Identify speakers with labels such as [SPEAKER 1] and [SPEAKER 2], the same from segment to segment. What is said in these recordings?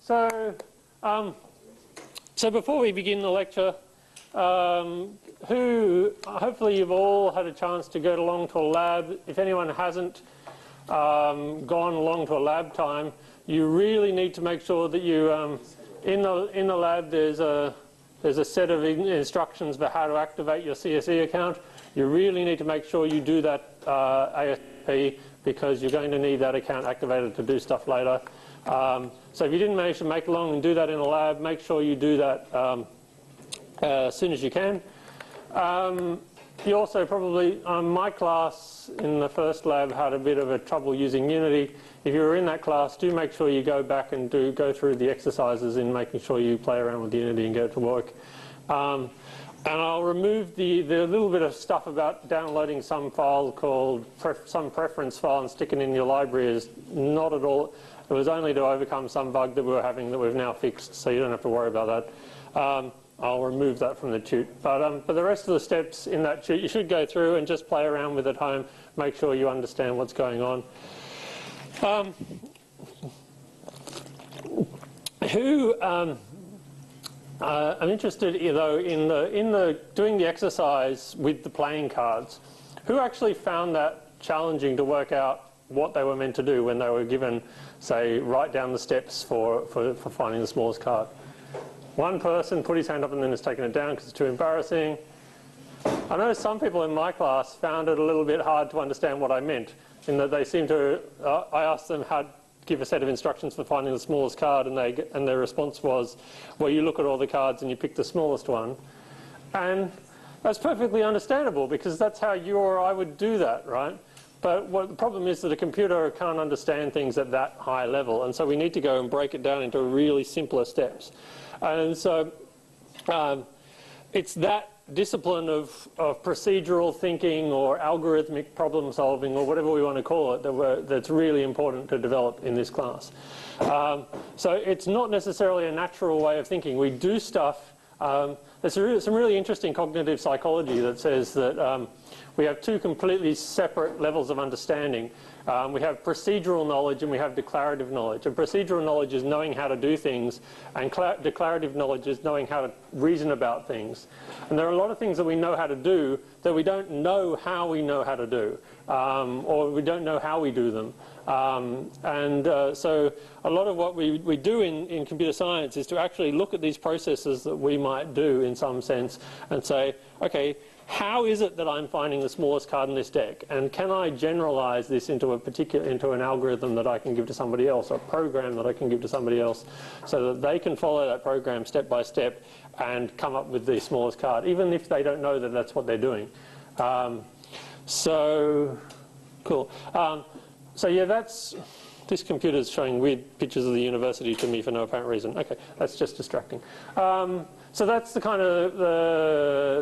[SPEAKER 1] So before we begin the lecture, hopefully you've all had a chance to go along to a lab. If anyone hasn't gone along to a lab time, you really need to make sure that you, in the lab there's a set of instructions for how to activate your CSE account. You really need to make sure you do that ASAP, because you're going to need that account activated to do stuff later. So if you didn't manage to make along and do that in a lab, make sure you do that as soon as you can. You also probably, my class in the first lab had a bit of a trouble using Unity. If you were in that class, do make sure you go back and go through the exercises in making sure you play around with Unity and get it to work. And I'll remove the little bit of stuff about downloading some file called some preference file and sticking it in your library is not at all. It was only to overcome some bug that we were having that we've now fixed, so you don't have to worry about that. I'll remove that from the tute. But the rest of the steps in that tute you should go through and just play around with at home. Make sure you understand what's going on. I'm interested, though, in doing the exercise with the playing cards. Who actually found that challenging to work out what they were meant to do when they were given, say, write down the steps for finding the smallest card? One person put his hand up and then has taken it down because it's too embarrassing. I know some people in my class found it a little bit hard to understand what I meant, in that they seemed to, I asked them how to give a set of instructions for finding the smallest card, and their response was, well, you look at all the cards and you pick the smallest one. And that's perfectly understandable, because that's how you or I would do that, right? But the problem is that a computer can't understand things at that high level, and so we need to go and break it down into really simpler steps. And so it's that discipline of procedural thinking or algorithmic problem solving, or whatever we want to call it, that's really important to develop in this class. So it's not necessarily a natural way of thinking. We do stuff. There's some really interesting cognitive psychology that says that we have two completely separate levels of understanding. We have procedural knowledge and we have declarative knowledge. And procedural knowledge is knowing how to do things, and declarative knowledge is knowing how to reason about things. And there are a lot of things that we know how to do that we don't know how we know how to do, or we don't know how we do them. So a lot of what we do in computer science is to actually look at these processes that we might do in some sense and say, okay, how is it that I'm finding the smallest card in this deck? And can I generalize this into an algorithm that I can give to somebody else, or a program that I can give to somebody else, so that they can follow that program step by step and come up with the smallest card, even if they don't know that that's what they're doing. So, cool. So yeah, this computer's showing weird pictures of the university to me for no apparent reason. Okay, that's just distracting. So that's the kind of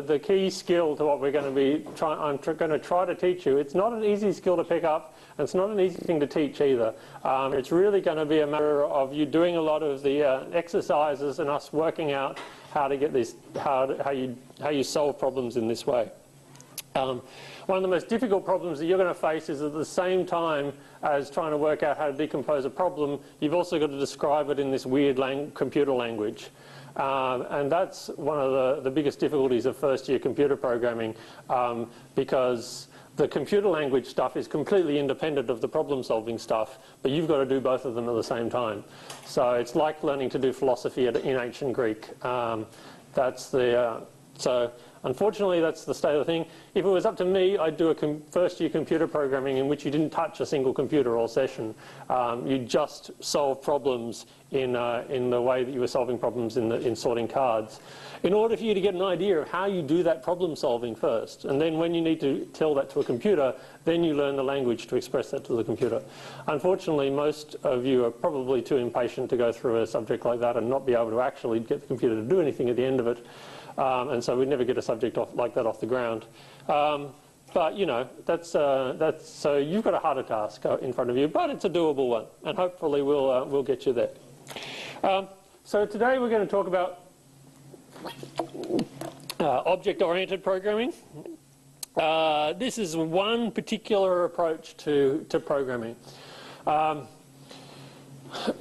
[SPEAKER 1] the key skill to what we're going to be I'm going to try to teach you. It's not an easy skill to pick up, and it's not an easy thing to teach either. It's really going to be a matter of you doing a lot of the exercises and us working out how to get this, how you solve problems in this way. One of the most difficult problems that you're going to face is at the same time as trying to work out how to decompose a problem, you've also got to describe it in this weird computer language. And that's one of the biggest difficulties of first-year computer programming, because the computer language stuff is completely independent of the problem-solving stuff, but you've got to do both of them at the same time. So it's like learning to do philosophy in ancient Greek. So unfortunately, that's the state of the thing. If it was up to me, I'd do a first-year computer programming in which you didn't touch a single computer all session. You just solve problems in the way that you were solving problems in sorting cards, in order for you to get an idea of how you do that problem solving first. And then when you need to tell that to a computer, then you learn the language to express that to the computer. Unfortunately, most of you are probably too impatient to go through a subject like that and not be able to actually get the computer to do anything at the end of it. And so we never get a subject like that off the ground. But you know, so you've got a harder task in front of you, but it's a doable one, and hopefully we'll get you there. So today we're going to talk about object-oriented programming. This is one particular approach to programming.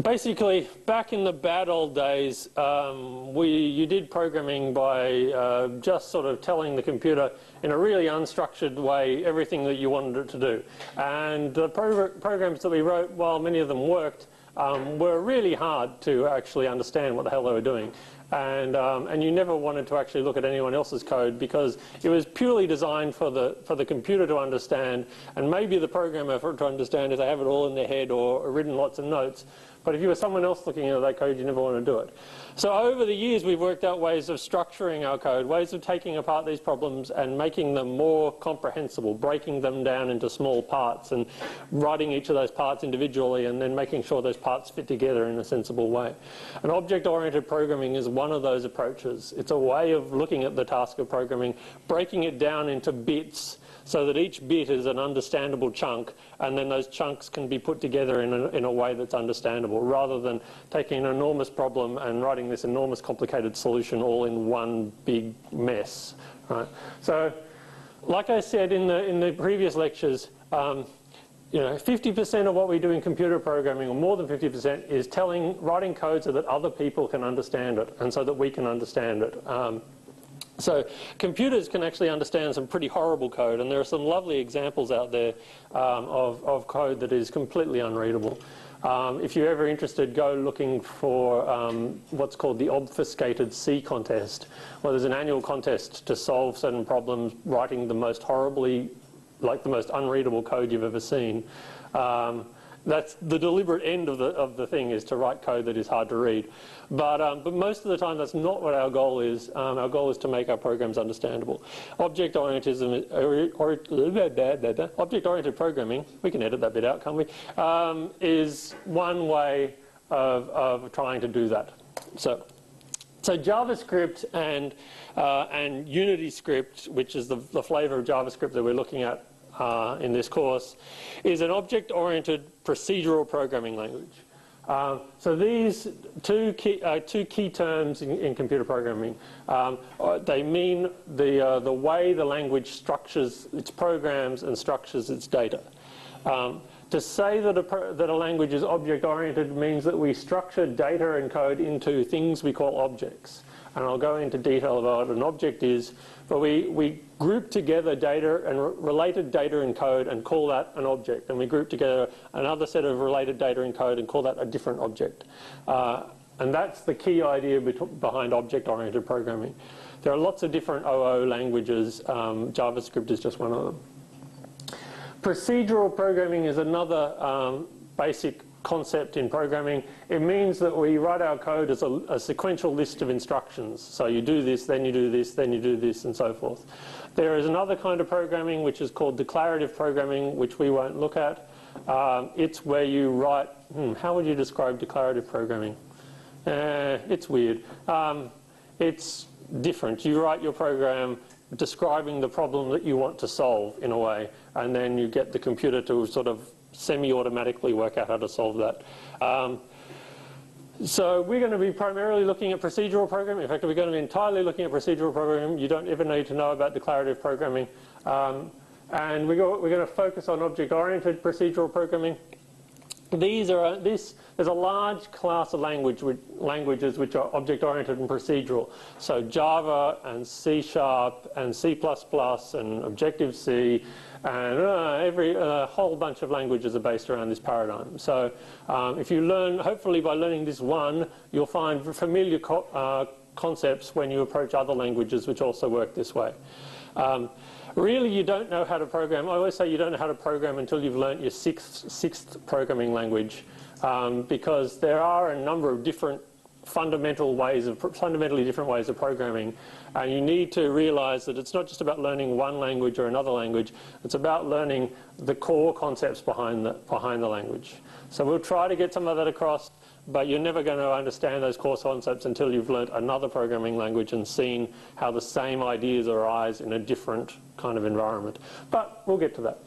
[SPEAKER 1] Basically, back in the bad old days, you did programming by just sort of telling the computer in a really unstructured way everything that you wanted it to do. And the programs that we wrote, while many of them worked, were really hard to actually understand what the hell they were doing. And you never wanted to actually look at anyone else's code because it was purely designed for the computer to understand, and maybe the programmer to understand if they have it all in their head or written lots of notes. But if you were someone else looking at that code, you never want to do it. So over the years, we've worked out ways of structuring our code, ways of taking apart these problems and making them more comprehensible, breaking them down into small parts and writing each of those parts individually and then making sure those parts fit together in a sensible way. And object-oriented programming is one of those approaches. It's a way of looking at the task of programming, breaking it down into bits so that each bit is an understandable chunk, and then those chunks can be put together in a way that's understandable, rather than taking an enormous problem and writing this enormous complicated solution all in one big mess. Right? So, like I said in the previous lectures, 50% of what we do in computer programming, or more than 50%, is writing code so that other people can understand it, and so that we can understand it. So computers can actually understand some pretty horrible code, and there are some lovely examples out there of code that is completely unreadable. If you're ever interested, go looking for what's called the obfuscated C contest, where there's an annual contest to solve certain problems, writing the most horribly, like the most unreadable code you've ever seen. That's the deliberate end of the thing, is to write code that is hard to read. But most of the time, that's not what our goal is. Our goal is to make our programs understandable. Object-oriented programming, we can edit that bit out, can't we, is one way of trying to do that. So JavaScript and Unity script, which is the flavor of JavaScript that we're looking at in this course, is an object-oriented procedural programming language. So these two key terms in computer programming, they mean the way the language structures its programs and structures its data. To say that a language is object-oriented means that we structure data and code into things we call objects. And I'll go into detail about what an object is, but we group together data and related data and code and call that an object. And we group together another set of related data and code and call that a different object. And that's the key idea behind object-oriented programming. There are lots of different OO languages. JavaScript is just one of them. Procedural programming is another basic concept in programming. It means that we write our code as a sequential list of instructions. So you do this, then you do this, then you do this, and so forth. There is another kind of programming which is called declarative programming, which we won't look at. It's where you write, how would you describe declarative programming? It's weird. It's different. You write your program describing the problem that you want to solve in a way, and then you get the computer to sort of semi-automatically work out how to solve that. So we're going to be primarily looking at procedural programming. In fact, we're going to be entirely looking at procedural programming. You don't ever need to know about declarative programming. And we're going to focus on object-oriented procedural programming. There's a large class of languages which are object-oriented and procedural. So Java and C# and C++ and Objective-C and a whole bunch of languages are based around this paradigm. So if you learn, hopefully by learning this one, you'll find familiar concepts when you approach other languages which also work this way. Really, you don't know how to program. I always say you don't know how to program until you've learnt your sixth programming language, because there are a number of different fundamentally different ways of programming, and you need to realize that it's not just about learning one language or another language. It's about learning the core concepts behind the language. So we'll try to get some of that across, but you're never going to understand those core concepts until you've learnt another programming language and seen how the same ideas arise in a different kind of environment. But we'll get to that.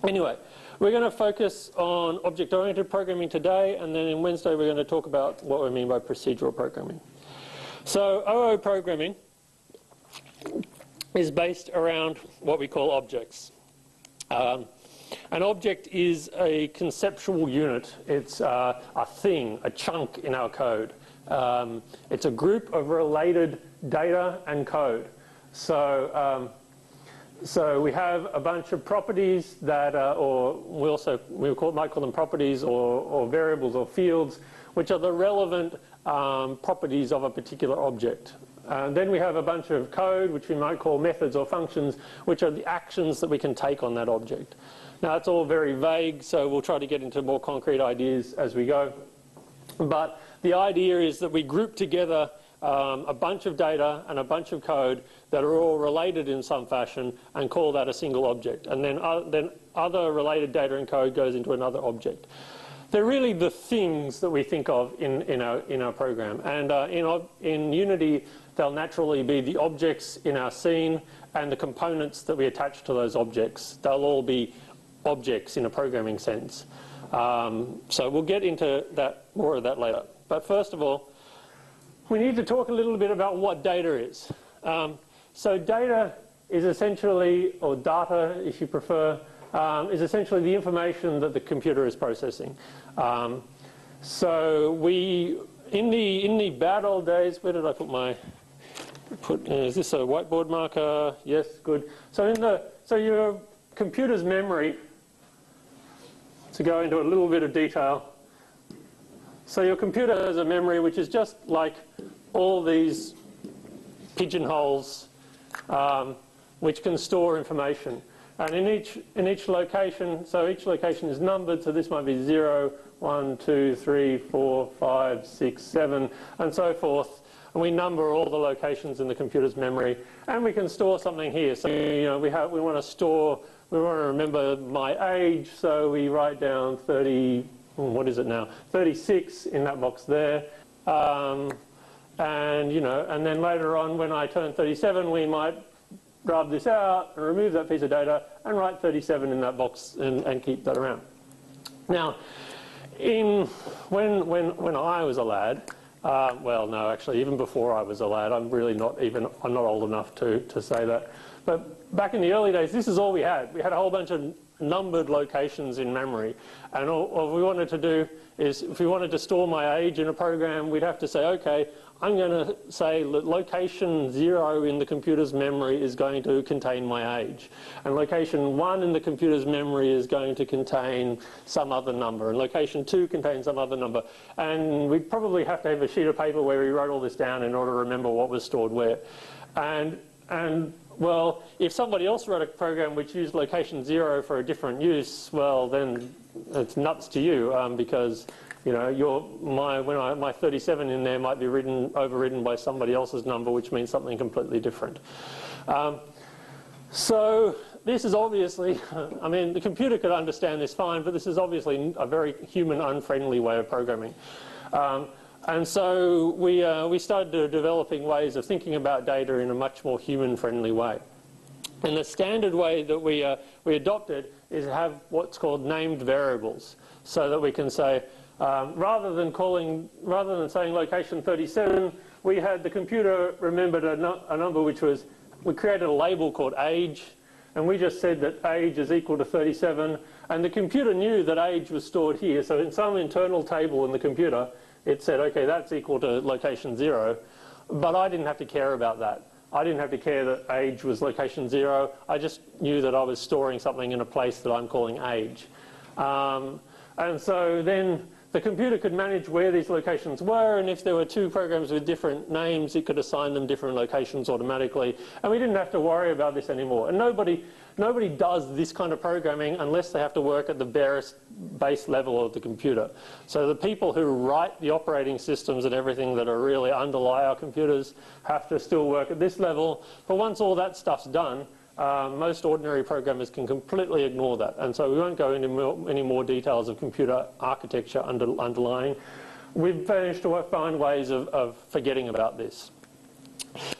[SPEAKER 1] Anyway, we're going to focus on object-oriented programming today, and then in Wednesday we're going to talk about what we mean by procedural programming. So OO programming is based around what we call objects. An object is a conceptual unit. It's a thing, a chunk in our code. It's a group of related data and code. So we have a bunch of properties that, or might call them properties or variables or fields, which are the relevant properties of a particular object. Then we have a bunch of code, which we might call methods or functions, which are the actions that we can take on that object. Now, it's all very vague, so we'll try to get into more concrete ideas as we go. But the idea is that we group together a bunch of data and a bunch of code that are all related in some fashion and call that a single object. And then other related data and code goes into another object. They're really the things that we think of in our program. And in Unity, they'll naturally be the objects in our scene and the components that we attach to those objects. They'll all be objects in a programming sense. So we'll get into more of that later. But first of all, we need to talk a little bit about what data is. So data is essentially, or data if you prefer, is essentially the information that the computer is processing. So we, in the bad old days, where did I put is this a whiteboard marker? Yes, good. So your computer's memory, to go into a little bit of detail. So your computer has a memory which is just like all these pigeonholes which can store information. And in each location, so each location is numbered, so this might be 0, 1, 2, 3, 4, 5, 6, 7, and so forth. And we number all the locations in the computer's memory, and we can store something here. So we want to remember my age, so we write down 30. What is it now? 36 in that box there. And then later on when I turn 37, we might grab this out and remove that piece of data and write 37 in that box and keep that around. Now, when I was a lad, well, no, actually, even before I was a lad, I'm not old enough to say that. But back in the early days, this is all we had. We had a whole bunch of numbered locations in memory. And all we wanted to do is, if we wanted to store my age in a program, we'd have to say, okay, I'm going to say location 0 in the computer's memory is going to contain my age. And location 1 in the computer's memory is going to contain some other number. And location 2 contains some other number. And we'd probably have to have a sheet of paper where we wrote all this down in order to remember what was stored where. And well, if somebody else wrote a program which used location 0 for a different use, well, then it's nuts to you because my 37 in there might be overridden by somebody else's number, which means something completely different. So this is obviously, I mean, the computer could understand this fine, but this is obviously a very human, unfriendly way of programming. And so we started developing ways of thinking about data in a much more human-friendly way. And the standard way that we adopted is to have what's called named variables, so that we can say, rather than saying location 37, we had the computer remembered a number which was, we created a label called age, and we just said that age is equal to 37, and the computer knew that age was stored here. So in some internal table in the computer, it said, okay, that's equal to location 0, but I didn't have to care about that. I didn't have to care that age was location 0. I just knew that I was storing something in a place that I'm calling age. And so then the computer could manage where these locations were, and if there were two programs with different names, it could assign them different locations automatically, and we didn't have to worry about this anymore. And nobody does this kind of programming unless they have to work at the barest base level of the computer. So the people who write the operating systems and everything that are really underlie our computers have to still work at this level. But once all that stuff's done, most ordinary programmers can completely ignore that. And so we won't go into any more details of computer architecture underlying. We've managed to find ways of forgetting about this.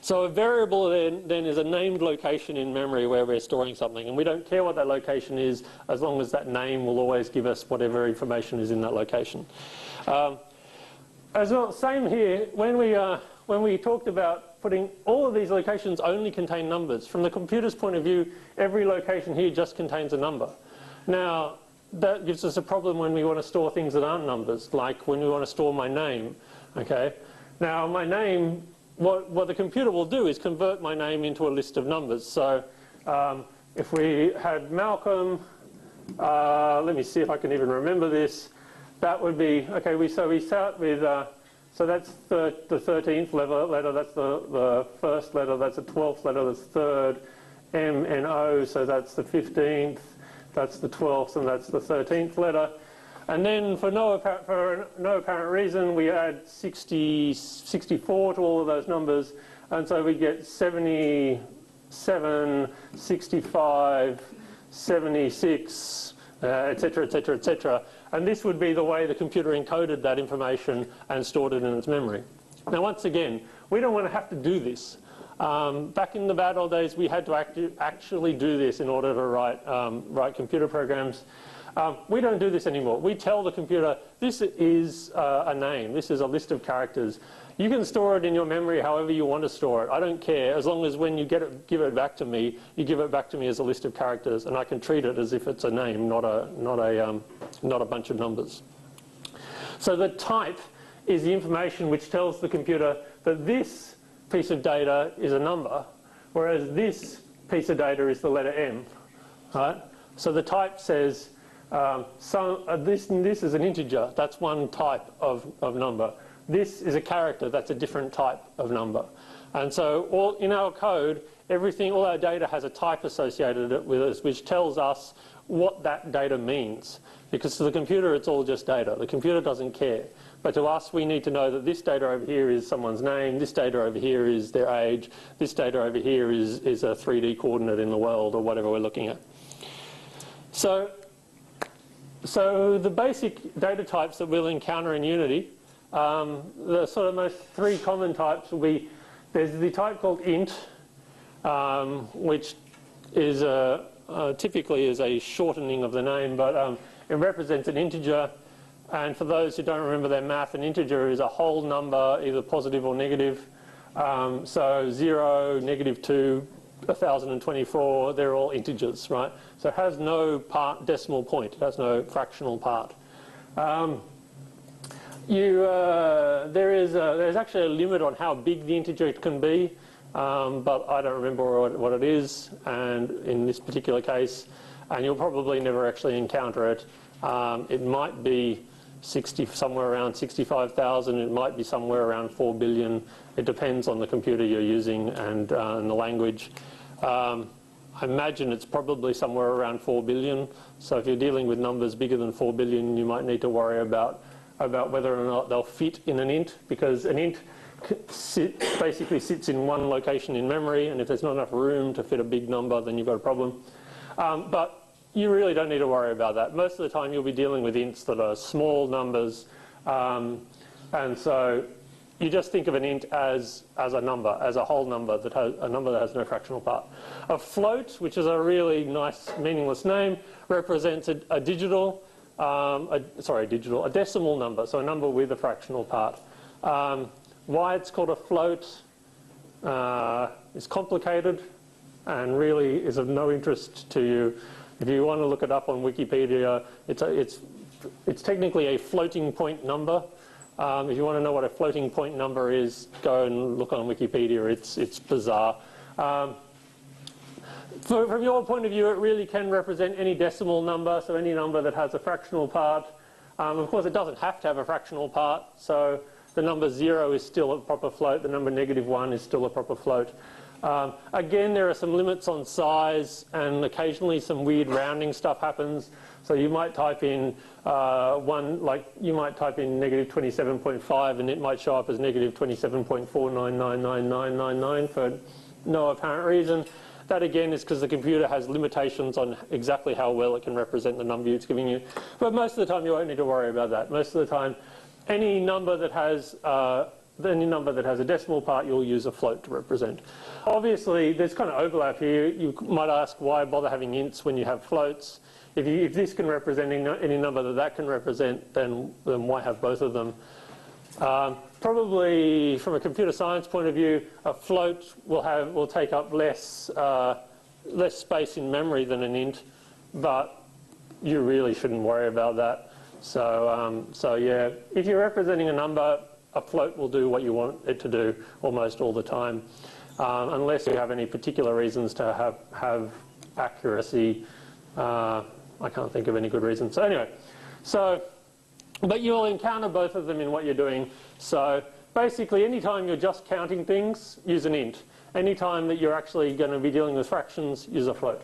[SPEAKER 1] So a variable then is a named location in memory where we're storing something, and we don't care what that location is as long as that name will always give us whatever information is in that location. As well, same here, when we talked about putting all of these locations only contain numbers. From the computer's point of view, every location here just contains a number. Now, that gives us a problem when we want to store things that aren't numbers, like when we want to store my name. Okay. Now, my name, what the computer will do is convert my name into a list of numbers. So if we had Malcolm, let me see if I can even remember this. That would be, okay, so we start with, so that's the 13th letter, that's the first letter, that's the 12th letter, that's third, M and O, so that's the 15th, that's the 12th, and that's the 13th letter. And then for no apparent reason, we add 64 to all of those numbers, and so we get 77, 65, 76, etc., etc., etc. And this would be the way the computer encoded that information and stored it in its memory. Now, once again, we don't want to have to do this. Back in the bad old days, we had to actually do this in order to write computer programs. We don't do this anymore. We tell the computer, this is a name, this is a list of characters. You can store it in your memory however you want to store it. I don't care, as long as when you give it back to me, you give it back to me as a list of characters, and I can treat it as if it's a name, not a bunch of numbers. So the type is the information which tells the computer that this piece of data is a number, whereas this piece of data is the letter M. Right? So the type says, this is an integer, that's one type of number. This is a character, that's a different type of number. And so in our code, all our data has a type associated with it, which tells us what that data means. Because to the computer, it's all just data. The computer doesn't care. But to us, we need to know that this data over here is someone's name, this data over here is their age, this data over here is a 3D coordinate in the world, or whatever we're looking at. So the basic data types that we'll encounter in Unity, the sort of most three common types will be, there's the type called int, which is typically is a shortening of the name, but it represents an integer. And for those who don't remember their math, an integer is a whole number, either positive or negative. So 0, -2, 1024, they're all integers, right? So it has no decimal point, it has no fractional part. There's actually a limit on how big the integer can be, but I don't remember what it is, and in this particular case, and you'll probably never actually encounter it. It might be somewhere around 65,000, it might be somewhere around 4 billion. It depends on the computer you're using and the language. I imagine it's probably somewhere around 4 billion. So if you're dealing with numbers bigger than 4 billion, you might need to worry about whether or not they'll fit in an int, because an int basically sits in one location in memory, and if there's not enough room to fit a big number, then you've got a problem. But you really don't need to worry about that. Most of the time you'll be dealing with ints that are small numbers, and so you just think of an int as a number, as a whole number, that has a number that has no fractional part. A float, which is a really nice, meaningless name, represents a decimal number, so a number with a fractional part. Why it's called a float is complicated and really is of no interest to you. If you want to look it up on Wikipedia, it's technically a floating point number. If you want to know what a floating point number is, go and look on Wikipedia. It's bizarre. From your point of view, it really can represent any decimal number, so any number that has a fractional part. Of course, it doesn't have to have a fractional part, so the number 0 is still a proper float, the number -1 is still a proper float. Again, there are some limits on size, and occasionally some weird rounding stuff happens. So you might type in -27.5, and it might show up as -27.4999999 for no apparent reason. That again is because the computer has limitations on exactly how well it can represent the number it's giving you. But most of the time you won't need to worry about that. Most of the time, any number that has a decimal part, you'll use a float to represent. Obviously, there's kind of overlap here. You might ask, why bother having ints when you have floats? If this can represent any number that can represent, then why have both of them? Probably, from a computer science point of view, a float will take up less space in memory than an int, but you really shouldn't worry about that. So, so yeah, if you're representing a number, a float will do what you want it to do almost all the time, unless you have any particular reasons to have accuracy. I can't think of any good reasons. So anyway, but you'll encounter both of them in what you're doing. So basically, anytime you're just counting things, use an int. Anytime that you're actually going to be dealing with fractions, use a float.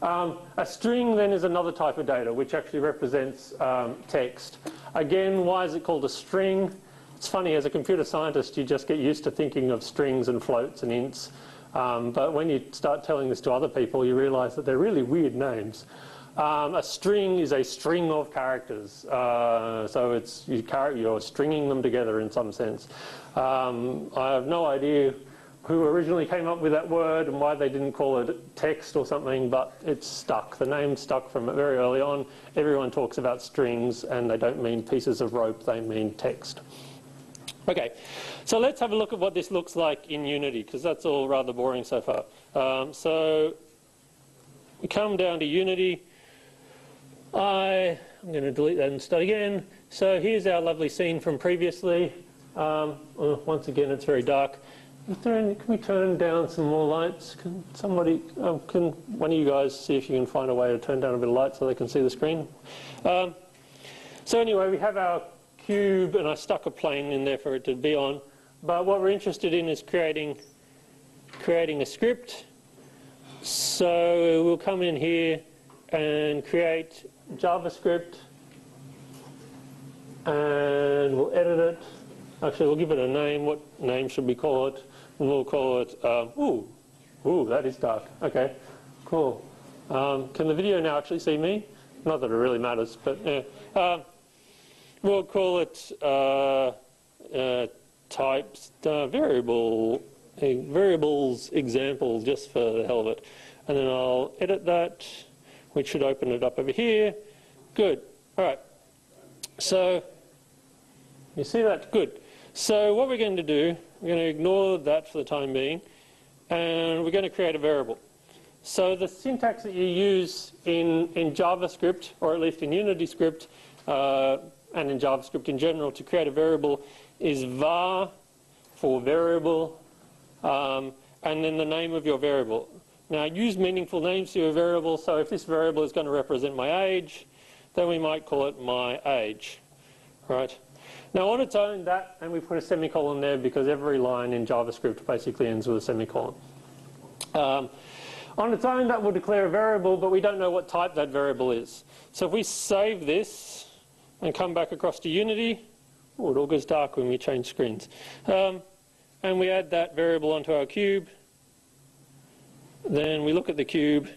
[SPEAKER 1] A string then is another type of data which actually represents text. Again, why is it called a string? It's funny, as a computer scientist, you just get used to thinking of strings and floats and ints. But when you start telling this to other people, you realize that they're really weird names. A string is a string of characters. So it's, you're stringing them together in some sense. I have no idea who originally came up with that word and why they didn't call it text or something, but it's stuck. The name stuck from very early on. Everyone talks about strings, and they don't mean pieces of rope, they mean text. Okay, so let's have a look at what this looks like in Unity, because that's all rather boring so far. So we come down to Unity. I'm going to delete that and start again. So here's our lovely scene from previously. Once again, it's very dark. Can we turn down some more lights? Can somebody, can one of you guys see if you can find a way to turn down a bit of light so they can see the screen? So anyway, we have our cube, and I stuck a plane in there for it to be on. But what we're interested in is creating a script. So we'll come in here and create JavaScript, and we'll edit it. Actually, we'll give it a name. What name should we call it? We'll call it, ooh, that is dark. Okay, cool. Can the video now actually see me? Not that it really matters, but yeah. We'll call it types, variables example, just for the hell of it. And then I'll edit that, which should open it up over here. Good. All right. So you see that? Good. So what we're going to do, we're going to ignore that for the time being, and we're going to create a variable. So the syntax that you use in JavaScript, or at least in Unity script, and in JavaScript in general, to create a variable is var for variable, and then the name of your variable. Now, use meaningful names to your variable. So if this variable is going to represent my age, then we might call it my age. Right? Now, on its own, that, and we put a semicolon there because every line in JavaScript basically ends with a semicolon. On its own, that will declare a variable, but we don't know what type that variable is. So if we save this and come back across to Unity, oh, it all goes dark when we change screens. And we add that variable onto our cube. Then we look at the cube.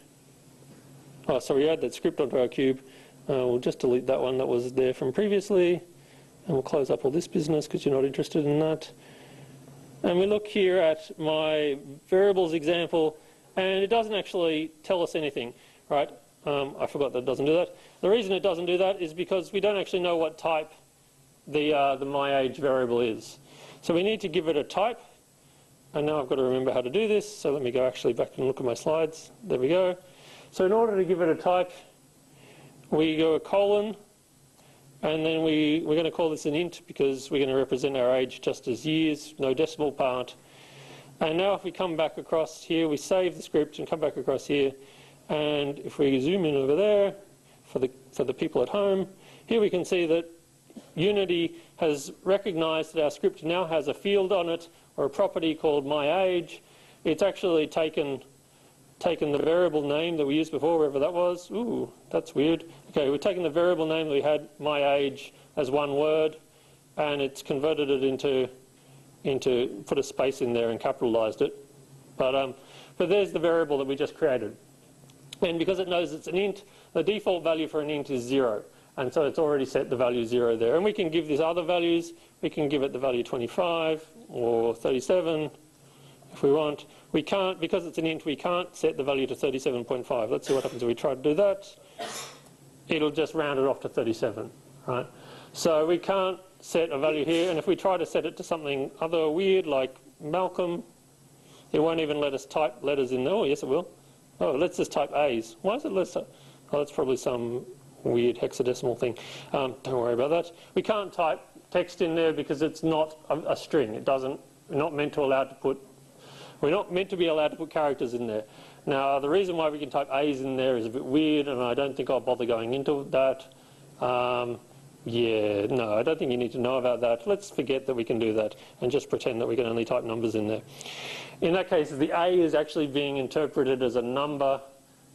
[SPEAKER 1] Oh, sorry, we add that script onto our cube. We'll just delete that one that was there from previously. And we'll close up all this business because you're not interested in that. And we look here at my variables example, and it doesn't actually tell us anything, right? I forgot that it doesn't do that. The reason it doesn't do that is because we don't actually know what type the my age variable is. So we need to give it a type. And now I've got to remember how to do this. So let me go actually back and look at my slides. There we go. So in order to give it a type, we go a colon, and then we're going to call this an int because we're going to represent our age just as years, no decimal part. And now if we come back across here, we save the script and come back across here. And if we zoom in over there for the people at home, here we can see that Unity has recognized that our script now has a field on it, or a property called my age. It's actually taken the variable name that we used before, wherever that was. Ooh, that's weird. Okay, we've taken the variable name that we had, my age, as one word, and it's converted it into put a space in there and capitalized it. But there's the variable that we just created. And because it knows it's an int, the default value for an int is 0. And so it's already set the value 0 there. And we can give these other values. We can give it the value 25 or 37 if we want. We can't, because it's an int, we can't set the value to 37.5. Let's see what happens if we try to do that. It'll just round it off to 37, right? So we can't set a value here. And if we try to set it to something other weird like Malcolm, it won't even let us type letters in there. Oh, yes, it will. Oh, let's just type A's. Why is it less? Oh, that's probably some weird hexadecimal thing. Don't worry about that. We can't type text in there because it's not a string. It doesn't. We're not meant to be allowed to put characters in there. Now, the reason why we can type A's in there is a bit weird, and I don't think I'll bother going into that. Yeah, no, I don't think you need to know about that. Let's forget that we can do that and just pretend that we can only type numbers in there. In that case, the A is actually being interpreted as a number,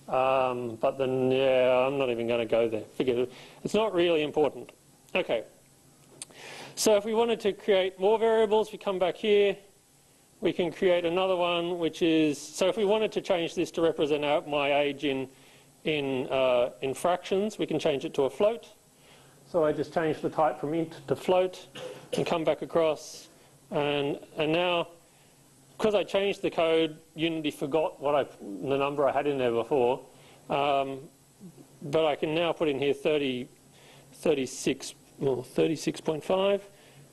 [SPEAKER 1] but then, yeah, I'm not even going to go there. Forget it. It's not really important. Okay. So if we wanted to create more variables, we come back here. We can create another one, which is, so if we wanted to change this to represent out my age in fractions, we can change it to a float. So I just change the type from int to float and come back across. And now, because I changed the code, Unity forgot the number I had in there before. But I can now put in here 36.5.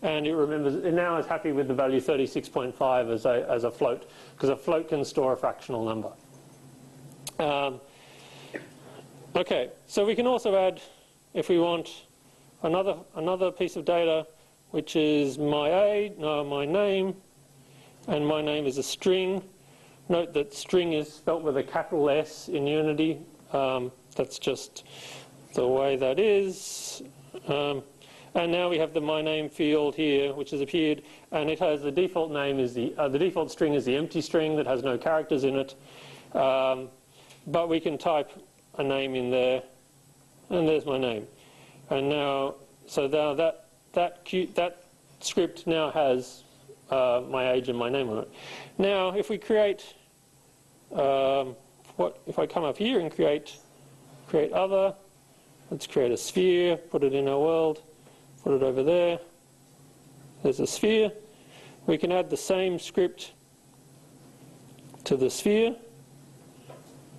[SPEAKER 1] And it remembers, it now is happy with the value 36.5 as a float, because a float can store a fractional number. Okay, so we can also add, if we want, another piece of data, which is my name, and my name is a string. Note that string is spelt with a capital S in Unity. That's just the way that is. And now we have the my name field here, which has appeared, and it has the default name is the default string is the empty string that has no characters in it. But we can type a name in there, and there's my name. And now, so now that script now has my age and my name on it. Now, if we create, if I come up here and create other, let's create a sphere, put it in our world. Put it over there. There's a sphere. We can add the same script to the sphere.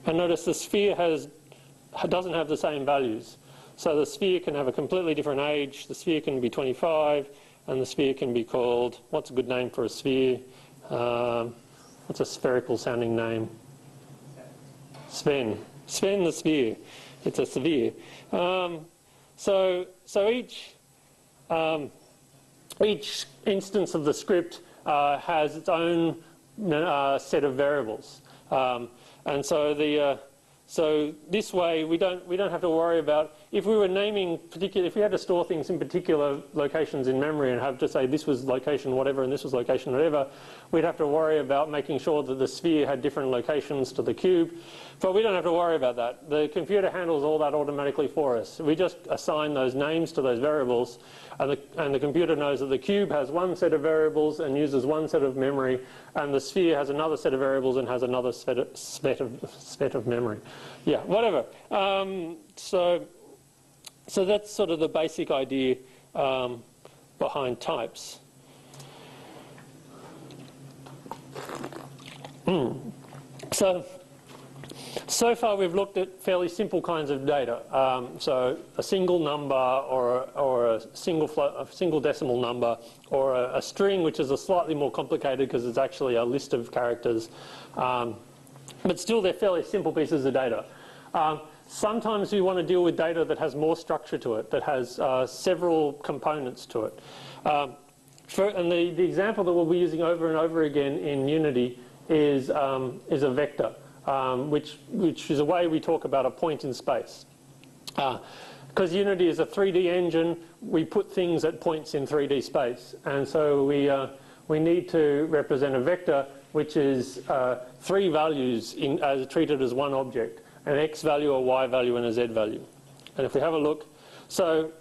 [SPEAKER 1] And notice the sphere doesn't have the same values. So the sphere can have a completely different age. The sphere can be 25, and the sphere can be called, what's a good name for a sphere? What's a spherical sounding name? Sven. Sven the sphere. It's a sphere. So each instance of the script has its own set of variables, and so this way we don't have to worry about if we were naming if we had to store things in particular locations in memory and have to say this was location whatever and this was location whatever, we'd have to worry about making sure that the sphere had different locations to the cube. But we don't have to worry about that. The computer handles all that automatically for us. We just assign those names to those variables, and the computer knows that the cube has one set of variables and uses one set of memory, and the sphere has another set of variables and has another set of memory. Yeah, whatever. So that's sort of the basic idea behind types. So far we've looked at fairly simple kinds of data. So a single number or a single decimal number, or a string, which is a slightly more complicated because it's actually a list of characters. But still they're fairly simple pieces of data. Sometimes we want to deal with data that has more structure to it, that has several components to it. And the example that we'll be using over and over again in Unity is a vector. Which is a way we talk about a point in space. Because Unity is a 3D engine, we put things at points in 3D space. And so we need to represent a vector which is three values treated as one object. An X value, a Y value, and a Z value. And if we have a look, so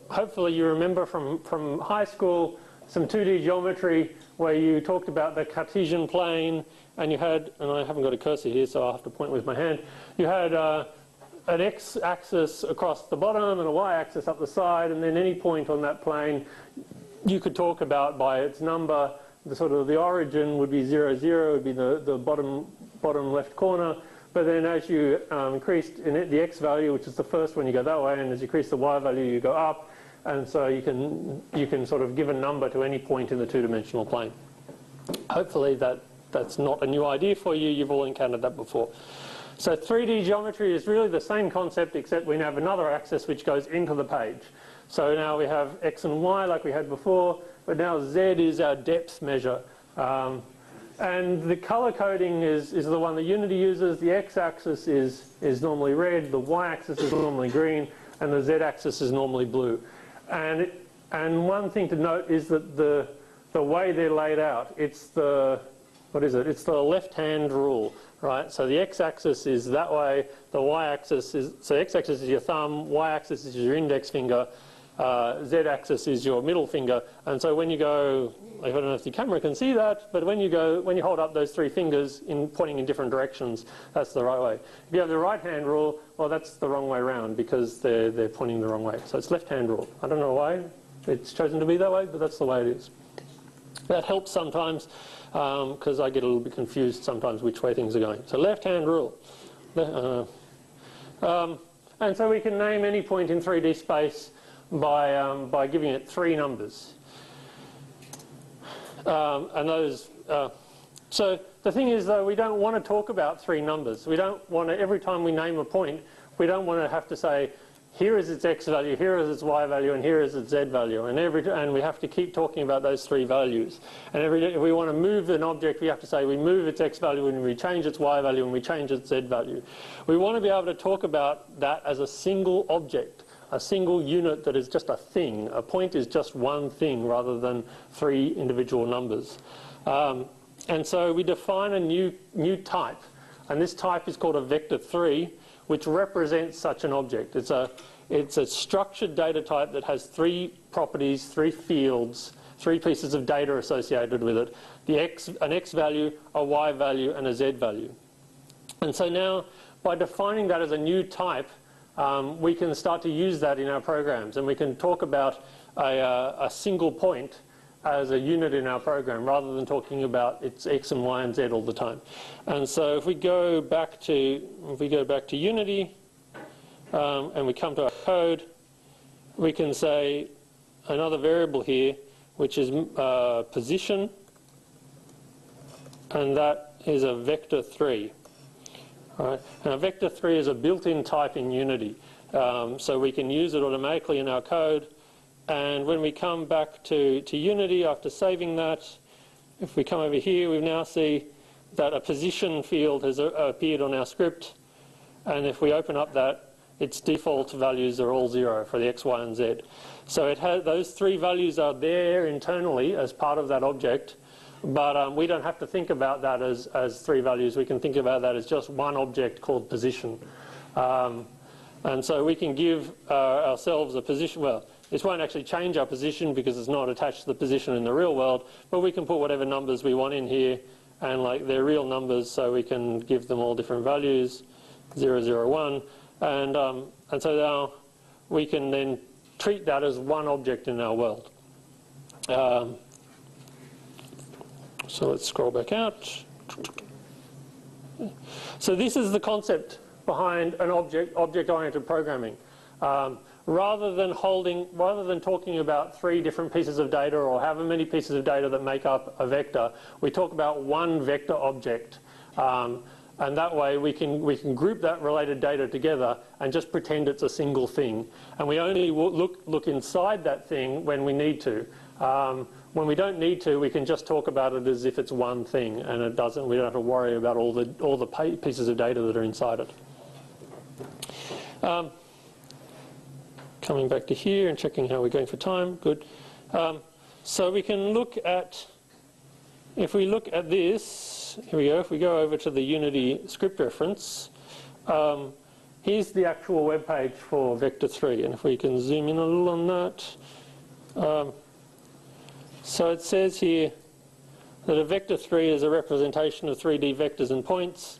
[SPEAKER 1] hopefully you remember from high school some 2D geometry where you talked about the Cartesian plane, and you had, and I haven't got a cursor here so I'll have to point with my hand, you had an X-axis across the bottom and a Y-axis up the side, and then any point on that plane you could talk about by its number. The origin would be 0, 0, would be the bottom left corner, but then as you increased in the X value, which is the first one, you go that way, and as you increase the Y value you go up, and so you can sort of give a number to any point in the two-dimensional plane. Hopefully that's not a new idea for you. You've all encountered that before. So 3D geometry is really the same concept, except we have another axis which goes into the page. So now we have X and Y like we had before, but now Z is our depth measure. And the color coding is the one that Unity uses. The X-axis is normally red, the Y-axis is normally green, and the Z-axis is normally blue. And one thing to note is that the way they're laid out, it's the left-hand rule, right? So the X-axis is that way, the Y-axis is, so X-axis is your thumb, Y-axis is your index finger, Z-axis is your middle finger, and so when you go, I don't know if the camera can see that, but when you hold up those three fingers pointing in different directions, that's the right way. If you have the right-hand rule, well, that's the wrong way around because they're pointing the wrong way. So it's left-hand rule. I don't know why it's chosen to be that way, but that's the way it is. That helps sometimes because I get a little bit confused sometimes which way things are going. So left-hand rule. And so we can name any point in 3D space by giving it 3 numbers. So the thing is, though, we don't want to talk about 3 numbers. We don't want to, every time we name a point, we don't want to have to say, here is its X value, here is its Y value, and here is its Z value. And we have to keep talking about those 3 values. And if we want to move an object, we have to say we move its X value and we change its Y value and we change its Z value. We want to be able to talk about that as a single object, a single unit that is just a thing. A point is just one thing rather than 3 individual numbers. And so we define a new type. And this type is called a vector 3, which represents such an object. It's a structured data type that has 3 properties, 3 fields, 3 pieces of data associated with it. An X value, a Y value, and a Z value. And so now, by defining that as a new type, we can start to use that in our programs, and we can talk about a single point as a unit in our program rather than talking about its X and Y and Z all the time. And so if we go back to Unity and we come to our code, we can say another variable here which is position, and that is a vector 3. All right. Now, vector 3 is a built-in type in Unity, so we can use it automatically in our code. And when we come back to Unity after saving that, if we come over here, we now see that a position field has appeared on our script. And if we open up that, its default values are all 0 for the X, Y, and Z. So it has, those 3 values are there internally as part of that object. But we don't have to think about that as 3 values. We can think about that as just one object called position. And so we can give ourselves a position. Well, this won't actually change our position because it's not attached to the position in the real world. But we can put whatever numbers we want in here. And like they're real numbers, so we can give them all different values, 0, 0, 1. And so now we can then treat that as one object in our world. So let's scroll back out. So this is the concept behind an object-oriented programming. Rather than talking about 3 different pieces of data or however many pieces of data that make up a vector, we talk about one vector object. And that way we can group that related data together and just pretend it's a single thing. And we only look inside that thing when we need to. When we don't need to, we can just talk about it as if it's one thing, and we don't have to worry about all the pieces of data that are inside it. Coming back to here and checking how we're going for time. Good. So we can look at, if we look at this, here we go. If we go over to the Unity script reference, here's the actual web page for vector 3, and if we can zoom in a little on that. So it says here that a vector 3 is a representation of 3D vectors and points.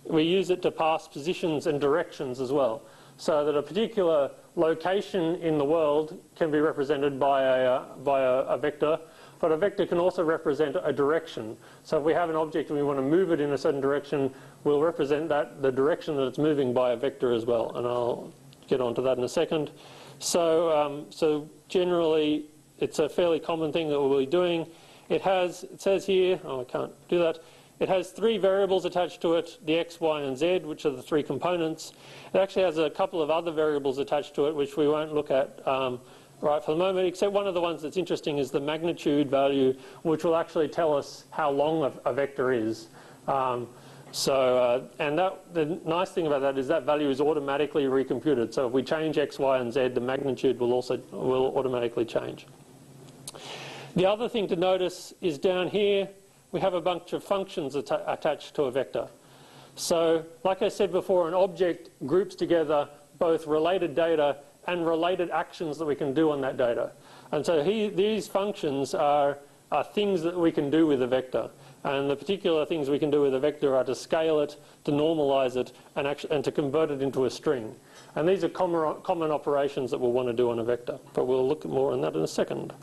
[SPEAKER 1] We use it to pass positions and directions as well, so that a particular location in the world can be represented by a vector, but a vector can also represent a direction. So if we have an object and we want to move it in a certain direction, we'll represent the direction that it's moving by a vector as well, and I'll get onto that in a second. So generally, it's a fairly common thing that we'll be doing. It says here, oh, I can't do that. It has three variables attached to it, the x, y, and z, which are the three components. It actually has a couple of other variables attached to it, which we won't look at right for the moment, except one of the ones that's interesting is the magnitude value, which will actually tell us how long a vector is. And the nice thing about that is that value is automatically recomputed. So if we change x, y, and z, the magnitude will automatically change. The other thing to notice is down here, we have a bunch of functions attached to a vector. So, like I said before, an object groups together both related data and related actions that we can do on that data. And so these functions are things that we can do with a vector. And the particular things we can do with a vector are to scale it, to normalize it, and to convert it into a string. And these are common operations that we'll want to do on a vector. But we'll look more on that in a second.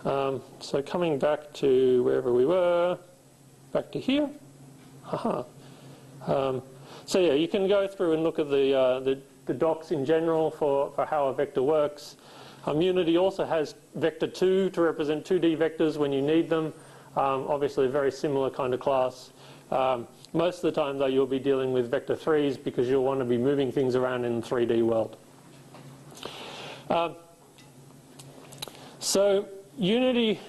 [SPEAKER 1] So coming back to wherever we were, back to here. So yeah, you can go through and look at the docs in general for how a vector works. Unity also has vector 2 to represent 2D vectors when you need them. Obviously a very similar kind of class. Most of the time though you'll be dealing with vector 3s because you'll want to be moving things around in the 3D world. So Unity,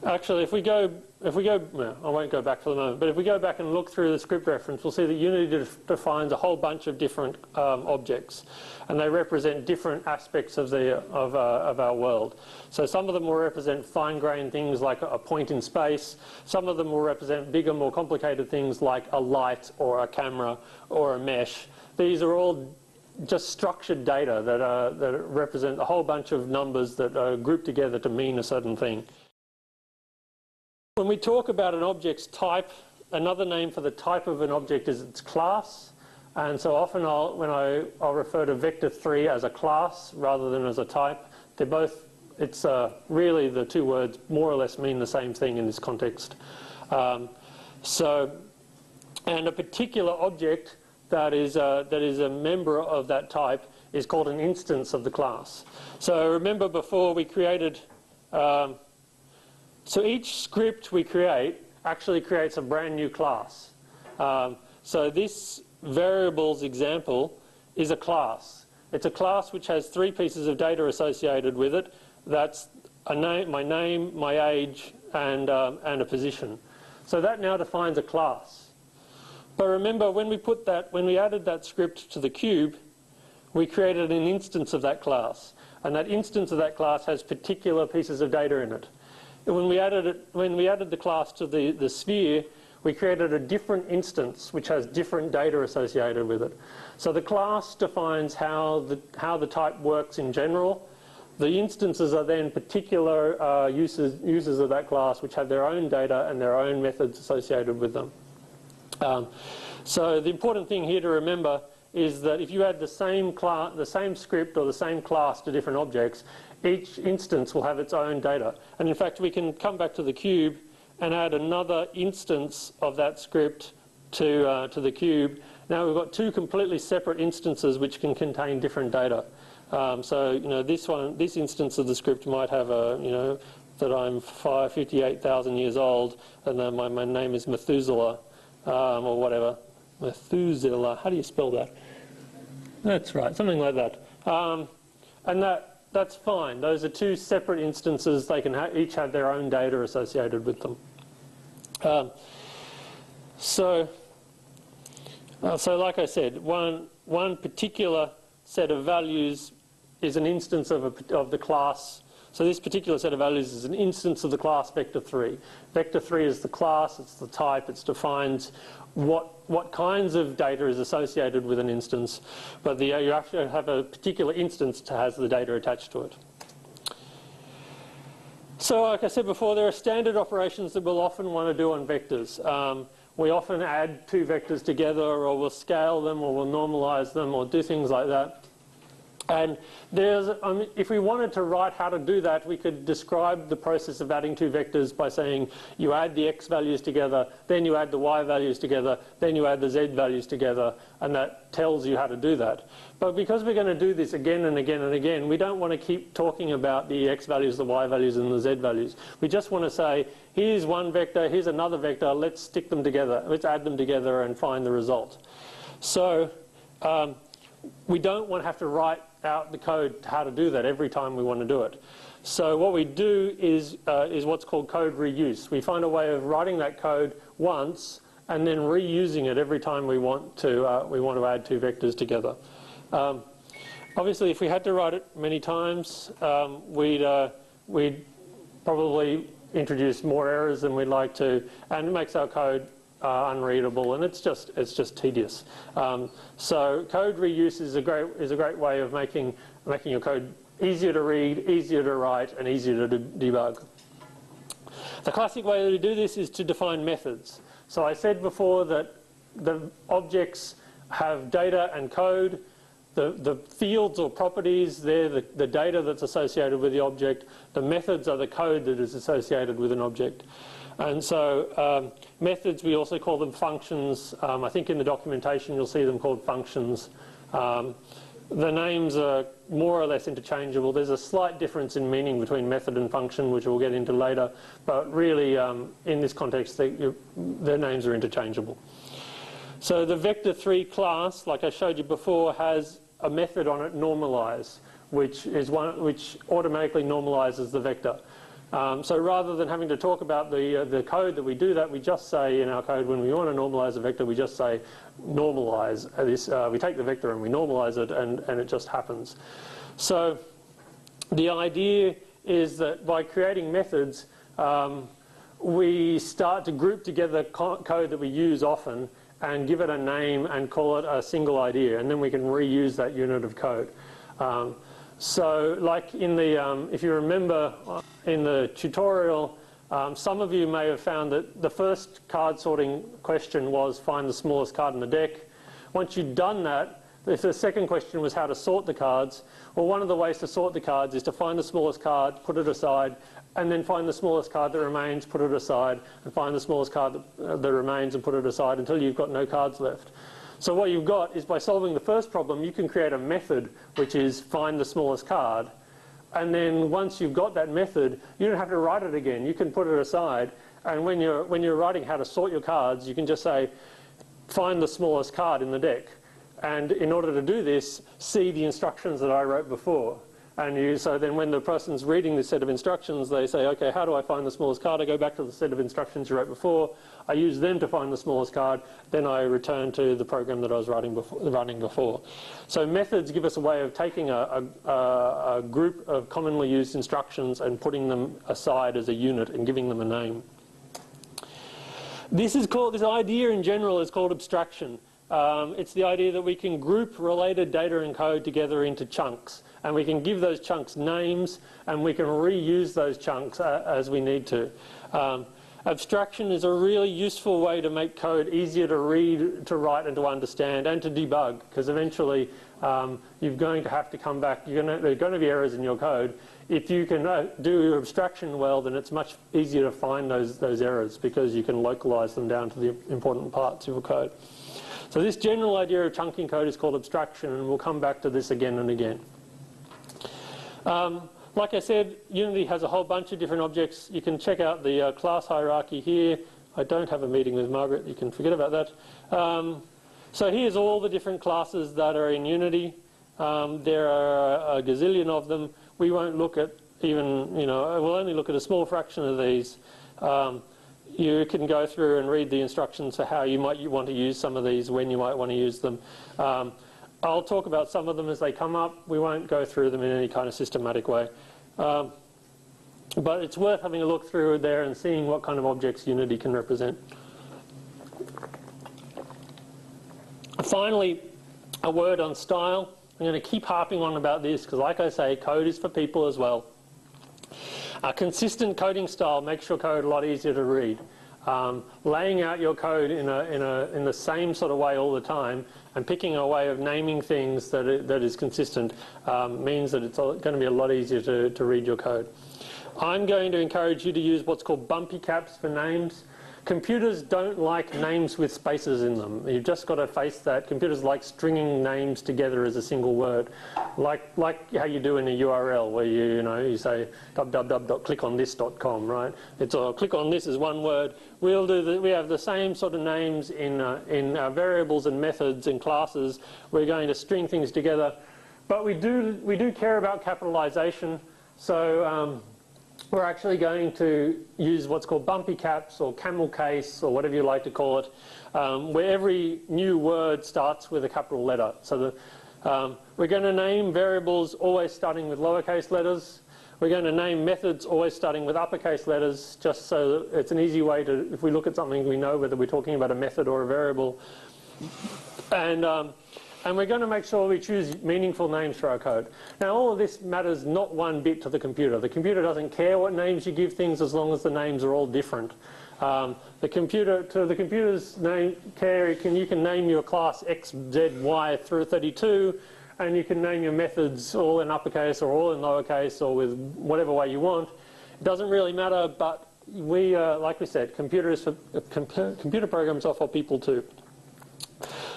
[SPEAKER 1] actually if we go, well, I won't go back for the moment, but if we go back and look through the script reference, we'll see that Unity defines a whole bunch of different objects, and they represent different aspects of our world. So some of them will represent fine-grained things like a point in space. Some of them will represent bigger, more complicated things like a light or a camera or a mesh. These are all just structured data that represent a whole bunch of numbers that are grouped together to mean a certain thing. When we talk about an object's type, another name for the type of an object is its class. And so often I'll refer to vector 3 as a class rather than as a type. They're both, really the two words more or less mean the same thing in this context. And a particular object that is a member of that type is called an instance of the class. So remember before we created, so each script we create actually creates a brand new class. So this variables example is a class. It's a class which has three pieces of data associated with it. That's my name, my age, and a position. So that now defines a class. But remember, when we added that script to the cube, we created an instance of that class, and that instance of that class has particular pieces of data in it. And when we added the class to the sphere, we created a different instance which has different data associated with it. So the class defines how the type works in general. The instances are then particular users of that class which have their own data and their own methods associated with them. So the important thing here to remember is that if you add the same script or the same class to different objects, each instance will have its own data. And in fact, we can come back to the cube and add another instance of that script to the cube. Now we've got two completely separate instances which can contain different data. So this instance of the script might have that I'm 58,000 years old, and then my name is Methuselah. Or whatever, Methuselah, how do you spell that? That's right, something like that. And that's fine. Those are two separate instances. They can each have their own data associated with them. So like I said, one particular set of values is an instance of the class. So this particular set of values is an instance of the class vector 3. Vector 3 is the class, it's the type, it defines what kinds of data is associated with an instance, but you have to have a particular instance that has the data attached to it. So like I said before, there are standard operations that we'll often want to do on vectors. We often add two vectors together, or we'll scale them, or we'll normalize them, or do things like that. And if we wanted to write how to do that, we could describe the process of adding two vectors by saying you add the x values together, then you add the y values together, then you add the z values together, and that tells you how to do that. But because we're going to do this again and again and again, we don't want to keep talking about the x values, the y values, and the z values. We just want to say, here's one vector, here's another vector, let's stick them together, let's add them together and find the result. So we don't want to have to write out the code how to do that every time we want to do it. So what we do is what's called code reuse. We find a way of writing that code once and then reusing it every time we want to add two vectors together. Obviously, if we had to write it many times, we'd probably introduce more errors than we'd like to, and it makes our code unreadable, and it's just tedious. So code reuse is a great way of making your code easier to read, easier to write, and easier to debug. The classic way to do this is to define methods. So I said before that the objects have data and code. The fields or properties, they're the data that's associated with the object. The methods are the code that is associated with an object. And so methods, we also call them functions. I think in the documentation you'll see them called functions. The names are more or less interchangeable. There's a slight difference in meaning between method and function, which we'll get into later. But really, in this context, their names are interchangeable. So the vector3 class, like I showed you before, has a method on it, normalize, which automatically normalizes the vector. So rather than having to talk about the code that we do that, we just say in our code, when we want to normalize a vector, we just say normalize this. We take the vector and we normalize it, and it just happens. So the idea is that by creating methods, we start to group together code that we use often and give it a name and call it a single idea, and then we can reuse that unit of code. So like in the, if you remember in the tutorial, some of you may have found that the first card sorting question was find the smallest card in the deck. Once you'd done that, if the second question was how to sort the cards, well, one of the ways to sort the cards is to find the smallest card, put it aside, and then find the smallest card that remains, put it aside, and find the smallest card that remains and put it aside until you've got no cards left. So what you've got is, by solving the first problem, you can create a method which is find the smallest card, and then once you've got that method, you don't have to write it again. You can put it aside, and when you're writing how to sort your cards, you can just say find the smallest card in the deck. And in order to do this, see the instructions that I wrote before. And so then when the person's reading this set of instructions, they say, okay, how do I find the smallest card? I go back to the set of instructions you wrote before. I use them to find the smallest card. Then I return to the program that I was running before. So methods give us a way of taking a group of commonly used instructions and putting them aside as a unit and giving them a name. This idea in general is called abstraction. It's the idea that we can group related data and code together into chunks, and we can give those chunks names, and we can reuse those chunks as we need to. Abstraction is a really useful way to make code easier to read, to write, and to understand, and to debug, because eventually you're going to have to come back. There are going to be errors in your code. If you can do your abstraction well, then it's much easier to find those errors, because you can localize them down to the important parts of your code. So this general idea of chunking code is called abstraction, and we'll come back to this again and again. Like I said, Unity has a whole bunch of different objects. You can check out the class hierarchy here. I don't have a meeting with Margaret. You can forget about that. So here's all the different classes that are in Unity. There are a gazillion of them. We won't look at even, we'll only look at a small fraction of these. You can go through and read the instructions for how you might want to use some of these, when you might want to use them. I'll talk about some of them as they come up. We won't go through them in any kind of systematic way. But it's worth having a look through there and seeing what kind of objects Unity can represent. Finally, a word on style. I'm going to keep harping on about this because, like I say, code is for people as well. A consistent coding style makes your code a lot easier to read. laying out your code in the same sort of way all the time and picking a way of naming things that is consistent means that it's going to be a lot easier to read your code. I'm going to encourage you to use what's called bumpy caps for names. Computers don't like names with spaces in them. You've just got to face that. Computers like stringing names together as a single word, like how you do in a URL where you say www.clickonthis.com, right? It's click on this is one word. We have the same sort of names in our variables and methods and classes. We're going to string things together, but we do care about capitalization. So we're actually going to use what's called bumpy caps or camel case or whatever you like to call it, where every new word starts with a capital letter. So we're going to name variables always starting with lowercase letters. We're going to name methods always starting with uppercase letters, just so that it's an easy way to, if we look at something, we know whether we're talking about a method or a variable. And we're going to make sure we choose meaningful names for our code. Now, all of this matters not one bit to the computer. The computer doesn't care what names you give things as long as the names are all different. To the computer's you can name your class X, Z, Y through 32, and you can name your methods all in uppercase or all in lowercase or with whatever way you want. It doesn't really matter, but like we said, computer programs are for people too.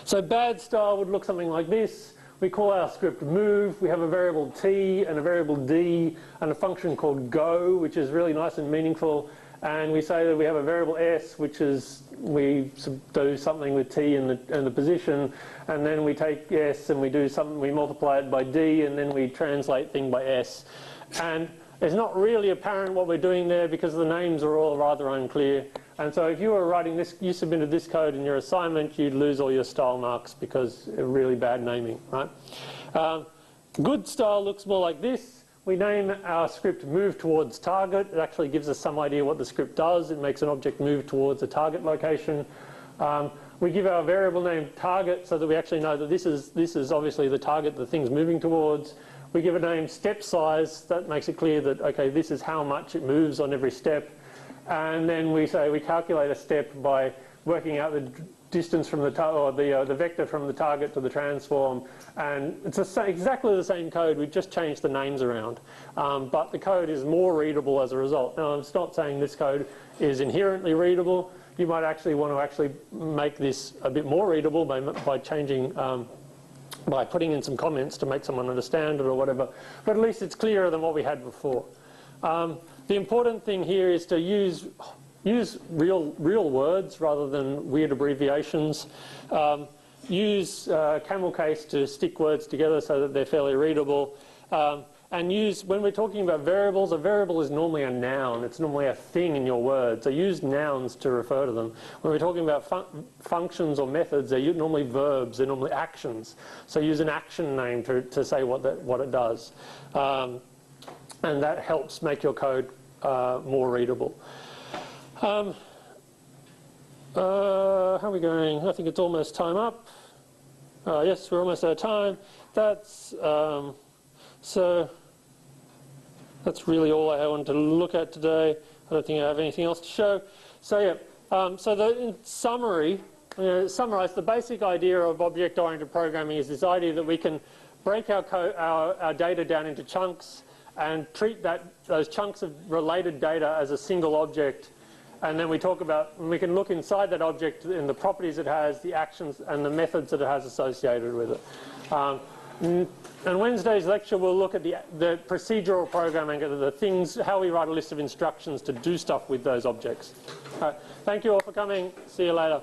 [SPEAKER 1] So bad style would look something like this. We call our script move. We have a variable t and a variable d and a function called go, which is really nice and meaningful. And we say that we have a variable s, which is we do something with t and the position, and then we take s and we do something. We multiply it by d, and then we translate thing by s. And it's not really apparent what we're doing there because the names are all rather unclear. And so if you were writing this, you submitted this code in your assignment, you'd lose all your style marks because of really bad naming, right? Good style looks more like this. We name our script move towards target. It actually gives us some idea what the script does. It makes an object move towards a target location. We give our variable name target so that we actually know that this is obviously the target the thing's moving towards. We give a name step size. That makes it clear that, okay, this is how much it moves on every step. And then we say we calculate a step by working out the distance from the vector from the target to the transform. And it's exactly the same code. We've just changed the names around. But the code is more readable as a result. Now, I'm not saying this code is inherently readable. You might actually want to make this a bit more readable by changing, by putting in some comments to make someone understand it or whatever. But at least it's clearer than what we had before. The important thing here is to use real words rather than weird abbreviations. Use camel case to stick words together so that they're fairly readable. And when we're talking about variables, a variable is normally a noun. It's normally a thing in your word. So use nouns to refer to them. When we're talking about functions or methods, they're normally verbs. They're normally actions. So use an action name to say what it does. And that helps make your code more readable. How are we going? I think it's almost time up. Yes, we're almost out of time. So that's really all I wanted to look at today. I don't think I have anything else to show. So yeah, in summary, summarize the basic idea of object-oriented programming is this idea that we can break our data down into chunks and treat those chunks of related data as a single object. And then we can look inside that object in the properties it has, the actions and the methods that it has associated with it. And Wednesday's lecture will look at the procedural programming, how we write a list of instructions to do stuff with those objects. All right. Thank you all for coming. See you later.